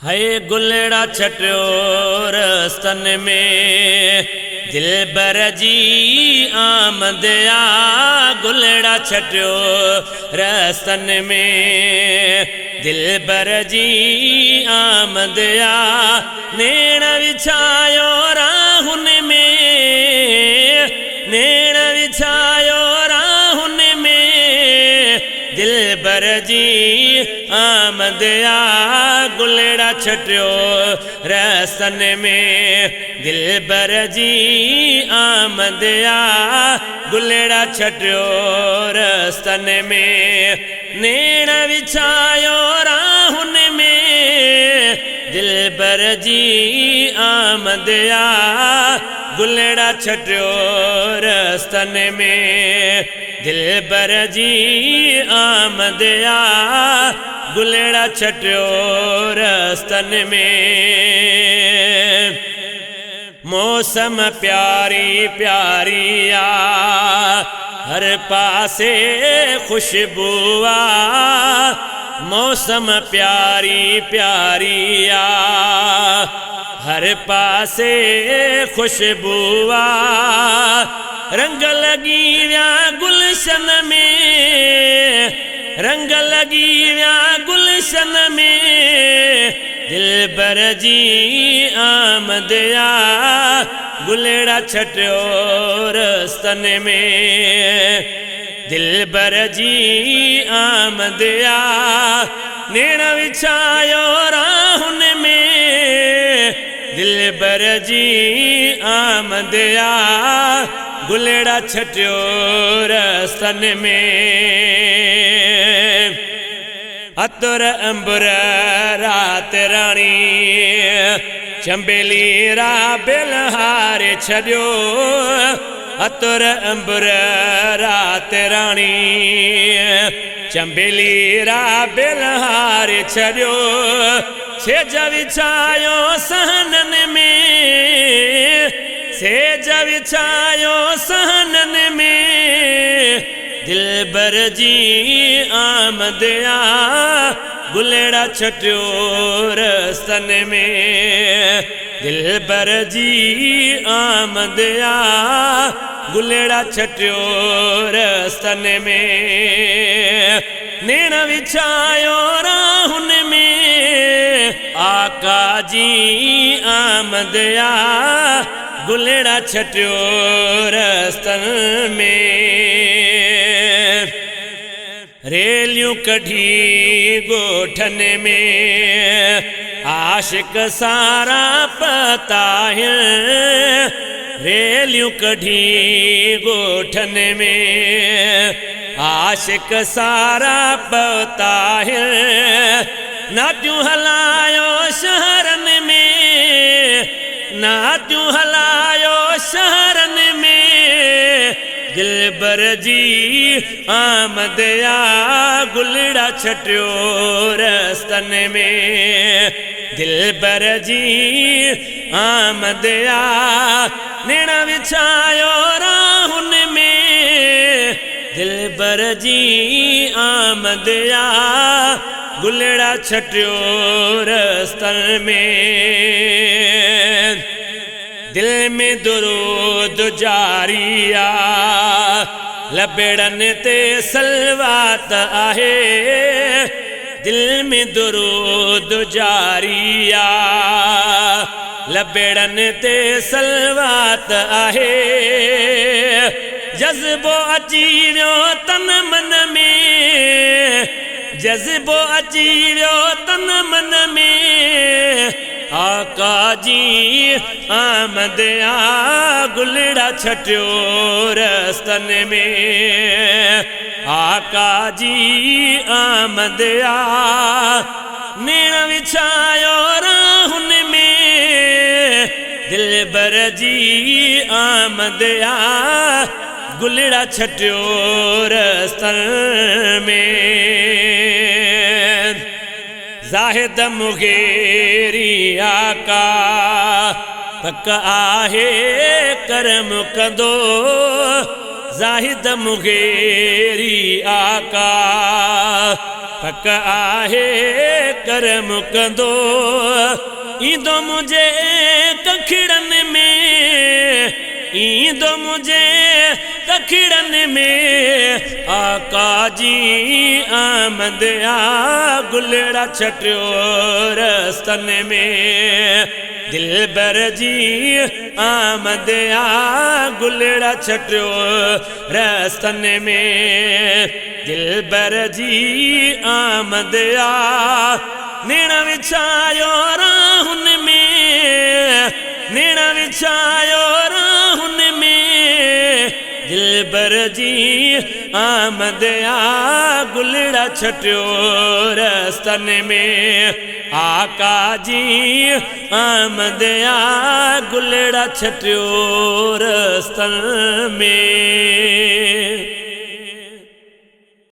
है गुलड़ा छटियो रस्तन में दिलबर जी आमद आ। गुलड़ा छटियो रस्तन में दिलबर जी आमद आ। नेण विछायो राहुन में, नेण विछायो राहुन में दिलबर जी आमद आ। गुलड़ा छटियो रस्तन में दिलबर जी आमद आ। गुलड़ा छटियो रस्तन में नेण विछायो राहुन में दिलबर जी आमद आ। गुलड़ा छटियो रस्तन में दिलबर जी आमद आ। गुलड़ा छटियो रस्तन में मौसम प्यारी प्यारी आ। हर पासे खुशबू आ। मौसम प्यारी प्यारी आ। हर पासे खुशबू आ। रंग लगी व्या गुलशन में, रंग लगी व्या गुलशन में दिलबर जी आमद आ। गुलड़ा छटियो रस्तन में दिलबर जी आमद आ। नेण विछायो राहुन में दिलबर जी आमद आ। गुलड़ा छटियो रस्तन में अतुर अंबर रात रानी चंबेली रा बेलहारे छड़ियो। अतुर अंबर रात रानी चंबेली रा बेलहारे छड़ियो। सेज विछायो सहनन में, सेज विछायो सहनन में दिलबर जी आमद आ। गुलड़ा छटियो रस्तन में दिलबर जी आमद आ। गुलड़ा छटियो रस्तन में नेण विछायो राहुन में आका जी आमद आ। गुलड़ा छटियो रस्तन में रेलियों कढ़ी गोठन में आशिक सारा पता है। रेलियों कढ़ी गोठन में आशिक सारा पता है। नाट्यूं हलायो शहरन में, नाट्यूं हलायो शहरन में दिलबर जी आमद आ। गुलड़ा छटियो रस्तन में दिलबर जी आमद आ। नेण विछायो राहुन में दिलबर जी आमद आ। गुलड़ा छटियो रस्तन में दिल में दुरूद जारी आ। लबेड़न ते सलवात आहे दिल में दुरूद जारी आ। लबेड़न ते सलवात आहे जज्बो अची वियो तन मन में, जज्बो अची वियो तन मन में आका जी आमद आ। गुलड़ा छटियो रस्तन में आका जी आमद आ। नेण विछायो राहुन में दिलबर जी आमद आ। गुलड़ा छटियो रस्तन में जाहिद मुगेरी आका पक आहे करम कंदो। जाहिद मुगेरी आका पक आहे करम कंदो ईंदो मुझे कखिड़न में ईंदो मुझे कखिड़न में आका जी आमद आ गुलड़ा छटियो रस्तन में दिलबर जी आमद आ गुलड़ा छटियो रस्तन में दिलबर जी आमद आ नेणा विछायो राहुन में नेणा विछायो राहुन में दिलबर जी आमद आ गुलड़ा छटियो रस्तन में आका जी आमद आ गुलड़ा छटियो रस्तन में।